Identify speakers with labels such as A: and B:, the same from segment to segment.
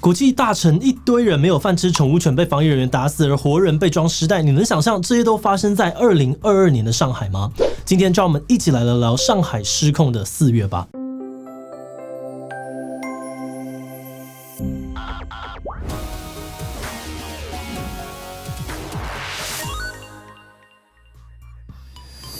A: 国际大城一堆人没有饭吃，宠物犬被防疫人员打死，而活人被装尸袋，你能想象这些都发生在2022年的上海吗？今天就让我们一起来聊聊上海失控的4月吧。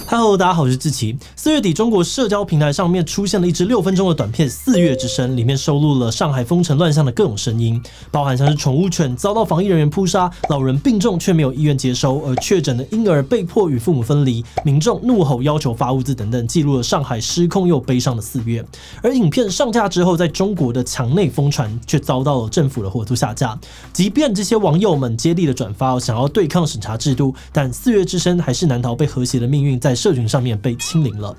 A: Hello， 大家好，我是志祺。4月底，中国社交平台上面出现了一支6分钟的短片《4月之声》，里面收录了上海封城乱象的各种声音，包含像是宠物犬遭到防疫人员扑杀，老人病重却没有医院接收，而确诊的婴儿被迫与父母分离，民众怒吼要求发物资等等，记录了上海失控又悲伤的4月。而影片上架之后，在中国的墙内疯传，却遭到了政府的火速下架。即便这些网友们接力的转发，想要对抗审查制度，但4月之声还是难逃被和谐的命运，在社群上面被清零了。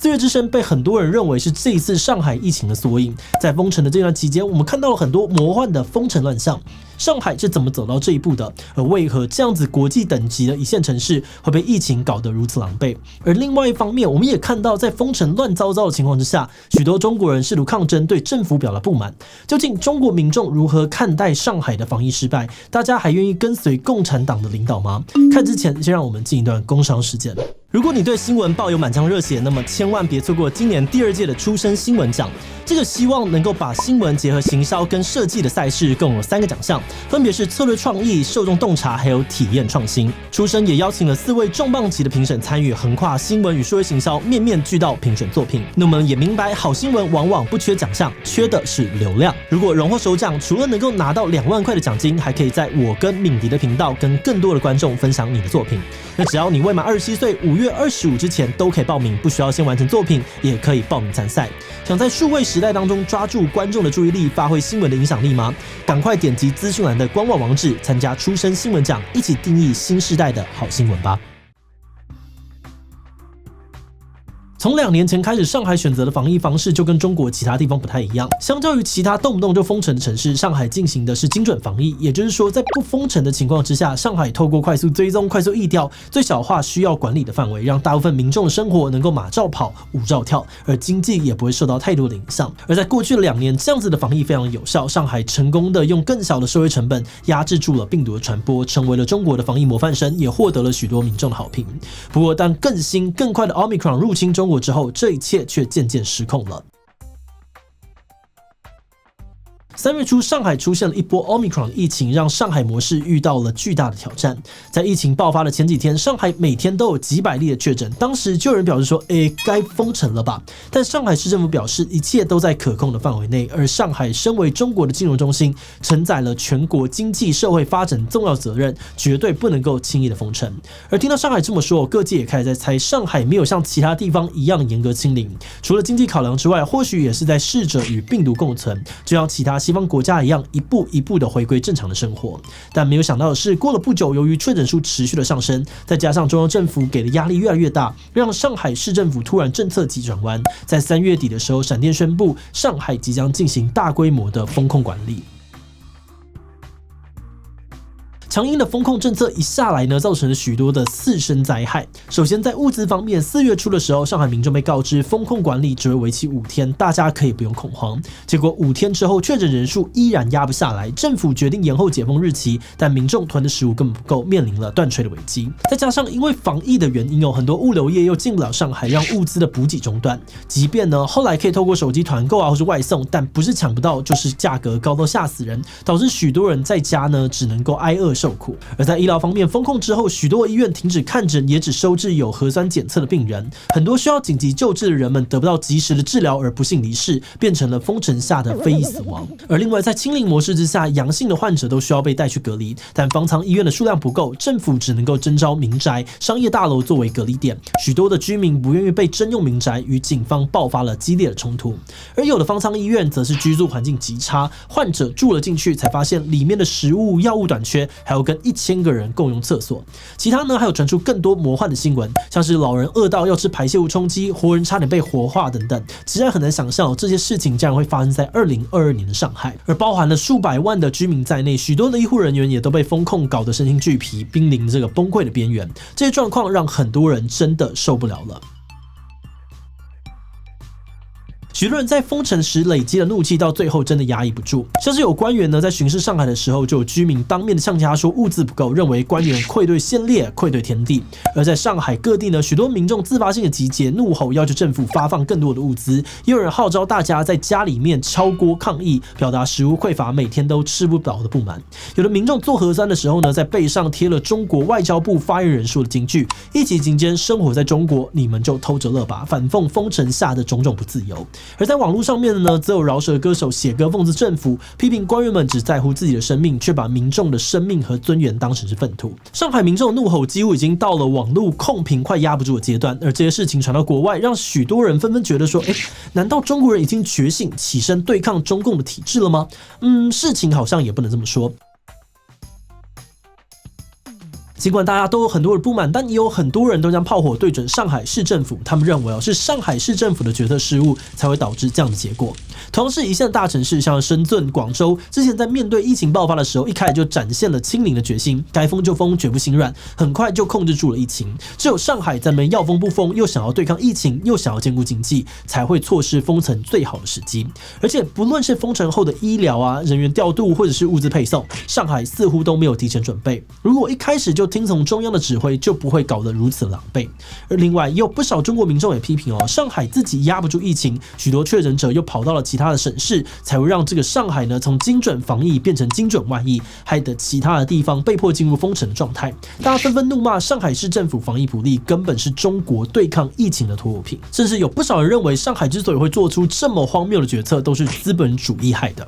A: 4月之声被很多人认为是这一次上海疫情的缩影。在封城的这段期间，我们看到了很多魔幻的封城乱象。上海是怎么走到这一步的？而为何这样子国际等级的一线城市会被疫情搞得如此狼狈？而另外一方面，我们也看到在封城乱糟糟的情况之下，许多中国人试图抗争，对政府表达不满。究竟中国民众如何看待上海的防疫失败？大家还愿意跟随共产党的领导吗？看之前，先让我们进一段工商时间。如果你对新闻抱有满腔热血，那么千万别错过今年第2届的出生新闻奖。这个希望能够把新闻结合行销跟设计的赛事，共有3个奖项，分别是策略创意、受众洞察还有体验创新。出生也邀请了4位重磅级的评审参与，横跨新闻与数位行销，面面俱到评选作品。那我们也明白，好新闻往往不缺奖项，缺的是流量。如果荣获首奖，除了能够拿到2万块的奖金，还可以在我跟敏迪的频道跟更多的观众分享你的作品。那只要你未满27岁，5月25之前都可以报名，不需要先完成作品，也可以报名参赛。想在数位时代当中抓住观众的注意力，发挥新闻的影响力吗？赶快点击资讯栏的官网网址，参加出生新闻奖，一起定义新时代的好新闻吧。从2年前开始，上海选择的防疫方式就跟中国其他地方不太一样。相较于其他动不动就封城的城市，上海进行的是精准防疫，也就是说，在不封城的情况之下，上海透过快速追踪、快速疫调，最小化需要管理的范围，让大部分民众的生活能够马照跑、舞照跳，而经济也不会受到太多的影响。而在过去的2年，这样子的防疫非常有效，上海成功的用更小的社会成本压制住了病毒的传播，成为了中国的防疫模范生，也获得了许多民众的好评。不过，当更新更快的 Omicron 入侵中国之后，这一切却渐渐失控了。3月初，上海出现了一波 Omicron 疫情，让上海模式遇到了巨大的挑战。在疫情爆发的前几天，上海每天都有几百例的确诊，当时就有人表示说：“该封城了吧？”但上海市政府表示，一切都在可控的范围内。而上海身为中国的金融中心，承载了全国经济社会发展重要责任，绝对不能够轻易的封城。而听到上海这么说，各界也开始在猜，上海没有像其他地方一样严格清零，除了经济考量之外，或许也是在试着与病毒共存，就像其他西方国家一样，一步一步的回归正常的生活。但没有想到的是，过了不久，由于确诊数持续的上升，再加上中央政府给的压力越来越大，让上海市政府突然政策急转弯，在3月底的时候，闪电宣布上海即将进行大规模的封控管理。强硬的封控政策一下来呢，造成了许多的次生灾害。首先在物资方面，4月初的时候，上海民众被告知封控管理只会为期5天，大家可以不用恐慌。结果5天之后，确诊人数依然压不下来，政府决定延后解封日期，但民众囤的食物根本不够，面临了断炊的危机。再加上因为防疫的原因，很多物流业又进不了上海，让物资的补给中断。即便呢后来可以透过手机团购或是外送，但不是抢不到，就是价格高到吓死人，导致许多人在家呢只能够挨饿受苦。而在医疗方面，封控之后，许多医院停止看诊，也只收治有核酸检测的病人。很多需要紧急救治的人们得不到及时的治疗，而不幸离世，变成了封城下的非裔死亡。而另外，在清零模式之下，阳性的患者都需要被带去隔离，但方舱医院的数量不够，政府只能够征召民宅、商业大楼作为隔离点。许多的居民不愿意被征用民宅，与警方爆发了激烈的冲突。而有的方舱医院则是居住环境极差，患者住了进去才发现里面的食物、药物短缺，还有跟1000个人共用厕所。其他呢还有传出更多魔幻的新闻，像是老人饿到要吃排泄物充饥，活人差点被活化等等。实在很难想象这些事情竟然会发生在2022年的上海，而包含了数百万的居民在内，许多的医护人员也都被封控搞得身心俱疲，濒临这个崩溃的边缘。这些状况让很多人真的受不了了。许多人在封城时累积的怒气，到最后真的压抑不住。像是有官员呢在巡视上海的时候，就有居民当面的呛他说物资不够，认为官员愧对先烈，愧对天地。而在上海各地呢，许多民众自发性的集结，怒吼要求政府发放更多的物资，也有人号召大家在家里面敲锅抗议，表达食物匮乏，每天都吃不饱的不满。有的民众做核酸的时候呢，在背上贴了中国外交部发言人说的金句：疫情期间生活在中国，你们就偷着乐吧，反讽封城下的种种不自由。而在网络上面的呢，则有饶舌歌手写歌讽刺政府，批评官员们只在乎自己的生命，却把民众的生命和尊严当成是粪土。上海民众的怒吼几乎已经到了网络控评快压不住的阶段，而这些事情传到国外，让许多人纷纷觉得说，难道中国人已经觉醒起身对抗中共的体制了吗？事情好像也不能这么说。尽管大家都有很多的不满，但也有很多人都将炮火对准上海市政府，他们认为是上海市政府的决策失误才会导致这样的结果。同样是一线大城市，像深圳、广州，之前在面对疫情爆发的时候，一开始就展现了清零的决心，该封就封，绝不心软，很快就控制住了疫情。只有上海在那边要封不封，又想要对抗疫情，又想要兼顾经济，才会错失封城最好的时机。而且不论是封城后的医疗人员调度，或者是物资配送，上海似乎都没有提前准备。如果一开始就听从中央的指挥，就不会搞得如此狼狈。而另外，也有不少中国民众也批评上海自己压不住疫情，许多确诊者又跑到了其他的省市，才会让这个上海呢从精准防疫变成精准外溢，害得其他的地方被迫进入封城的状态。大家纷纷怒骂上海市政府防疫不力，根本是中国对抗疫情的拖油瓶。甚至有不少人认为，上海之所以会做出这么荒谬的决策，都是资本主义害的。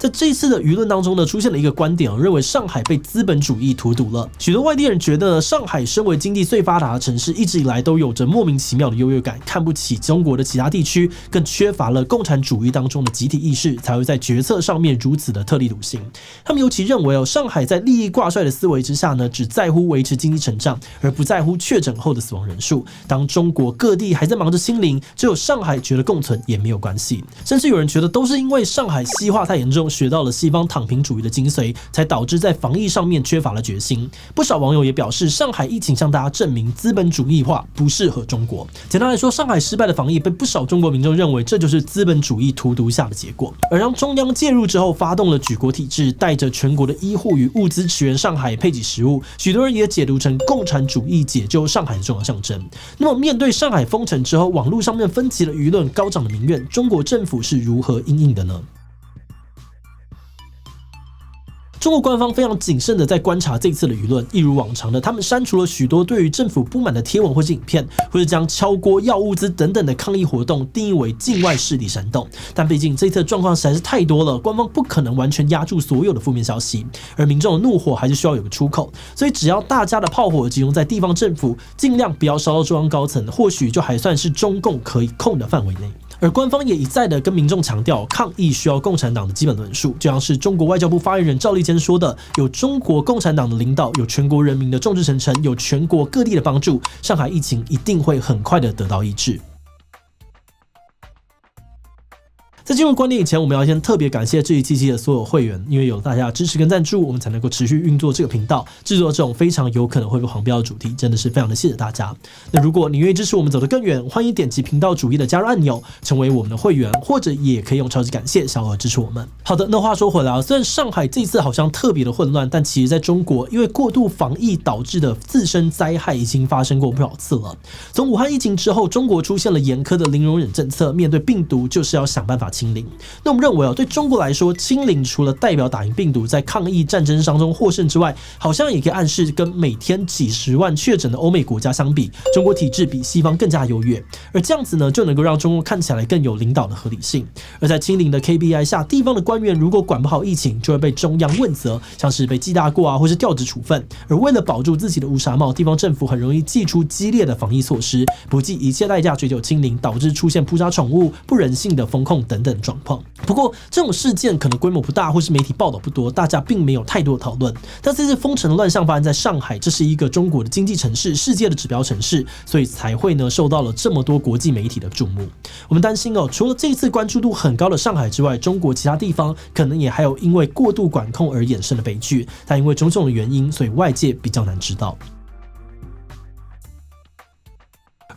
A: 在这一次的舆论当中呢，出现了一个观点，认为上海被资本主义荼毒了。许多外地人觉得，上海身为经济最发达的城市，一直以来都有着莫名其妙的优越感，看不起中国的其他地区，更缺乏了共产主义当中的集体意识，才会在决策上面如此的特立独行。他们尤其认为上海在利益挂帅的思维之下呢，只在乎维持经济成长，而不在乎确诊后的死亡人数。当中国各地还在忙着清零，只有上海觉得共存也没有关系。甚至有人觉得，都是因为上海西化太严重，学到了西方躺平主义的精髓，才导致在防疫上面缺乏了决心。不少网友也表示，上海疫情向大家证明资本主义化不适合中国。简单来说，上海失败的防疫被不少中国民众认为这就是资本主义荼毒下的结果。而让中央介入之后，发动了举国体制，带着全国的医护与物资驰援上海，配给食物，许多人也解读成共产主义解救上海的重要象征。那么面对上海封城之后，网络上面分歧的舆论高涨的民怨，中国政府是如何因应的呢？中国官方非常谨慎的在观察这次的舆论，一如往常的，他们删除了许多对于政府不满的贴文或是影片，或是将敲锅、要物资等等的抗议活动定义为境外势力煽动。但毕竟这次的状况实在是太多了，官方不可能完全压住所有的负面消息，而民众的怒火还是需要有个出口。所以只要大家的炮火集中在地方政府，尽量不要烧到中央高层，或许就还算是中共可以控的范围内。而官方也一再的跟民众强调，抗议需要共产党的基本论述，就像是中国外交部发言人赵立坚说的：“有中国共产党的领导，有全国人民的众志成城，有全国各地的帮助，上海疫情一定会很快的得到抑制。”在进入观点以前，我们要先特别感谢这一期的所有会员，因为有大家的支持跟赞助，我们才能够持续运作这个频道，制作这种非常有可能会被黄标的主题，真的是非常的谢谢大家。那如果你愿意支持我们走得更远，欢迎点击频道主页的加入按钮，成为我们的会员，或者也可以用超级感谢小额支持我们。好的，那话说回来虽然上海这次好像特别的混乱，但其实在中国，因为过度防疫导致的自身灾害已经发生过不少次了。从武汉疫情之后，中国出现了严苛的零容忍政策，面对病毒就是要想办法清零。那我们认为对中国来说，清零除了代表打赢病毒，在抗疫战争当中获胜之外，好像也可以暗示跟每天几十万确诊的欧美国家相比，中国体制比西方更加优越。而这样子呢，就能够让中国看起来更有领导的合理性。而在清零的 KPI 下，地方的官员如果管不好疫情，就会被中央问责，像是被记大过或是调职处分。而为了保住自己的乌纱帽，地方政府很容易祭出激烈的防疫措施，不计一切代价追求清零，导致出现扑杀宠物、不人性的风控等等状况。不过这种事件可能规模不大，或是媒体报道不多，大家并没有太多的讨论。但这次封城的乱象发生在上海，这是一个中国的经济城市，世界的指标城市，所以才会呢受到了这么多国际媒体的注目。我们担心除了这一次关注度很高的上海之外，中国其他地方可能也还有因为过度管控而衍生的悲剧，但因为种种的原因，所以外界比较难知道。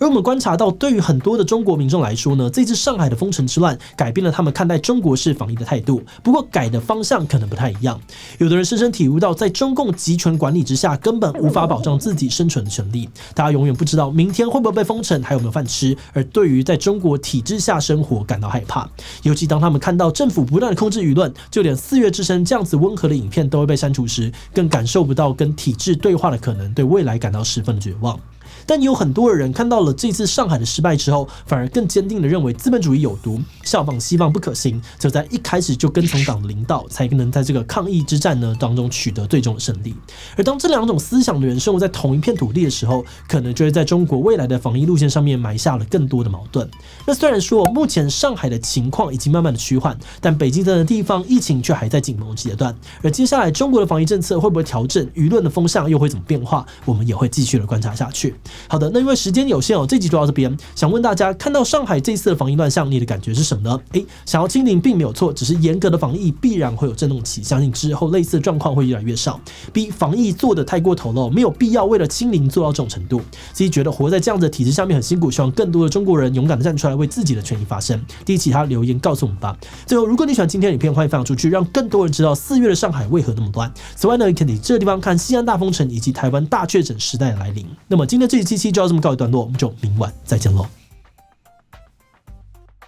A: 而我们观察到，对于很多的中国民众来说呢，这次上海的封城之乱改变了他们看待中国式防疫的态度，不过改的方向可能不太一样。有的人深深体悟到，在中共集权管理之下，根本无法保障自己生存的权利。大家永远不知道明天会不会被封城，还有没有饭吃，而对于在中国体制下生活感到害怕。尤其当他们看到政府不断的控制舆论，就连4月之声这样子温和的影片都会被删除时，更感受不到跟体制对话的可能，对未来感到十分的绝望。但有很多的人看到了这次上海的失败之后，反而更坚定地认为资本主义有毒，效仿西方不可行，就在一开始就跟从党的领导，才能在这个抗疫之战呢当中取得最终的胜利。而当这两种思想的人生活在同一片土地的时候，可能就会在中国未来的防疫路线上面埋下了更多的矛盾。那虽然说目前上海的情况已经慢慢的趋缓，但北京等的地方疫情却还在紧绷阶段。而接下来中国的防疫政策会不会调整，舆论的风向又会怎么变化，我们也会继续的观察下去。好的，那因为时间有限这集就到这边。想问大家，看到上海这次的防疫乱象，你的感觉是什么呢？想要清零并没有错，只是严格的防疫必然会有震动期，相信之后类似的状况会越来越少。B 防疫做得太过头了，没有必要为了清零做到这种程度。C 觉得活在这样的体制下面很辛苦，希望更多的中国人勇敢的站出来为自己的权益发声。D 其他留言告诉我们吧。最后，如果你喜欢今天的影片，欢迎分享出去，让更多人知道4月的上海为何那么乱。此外呢，也可以在这个地方看西安大封城以及台湾大确诊时代的来临。那么今天这一期就到这么告一段落，我们就明晚再见喽。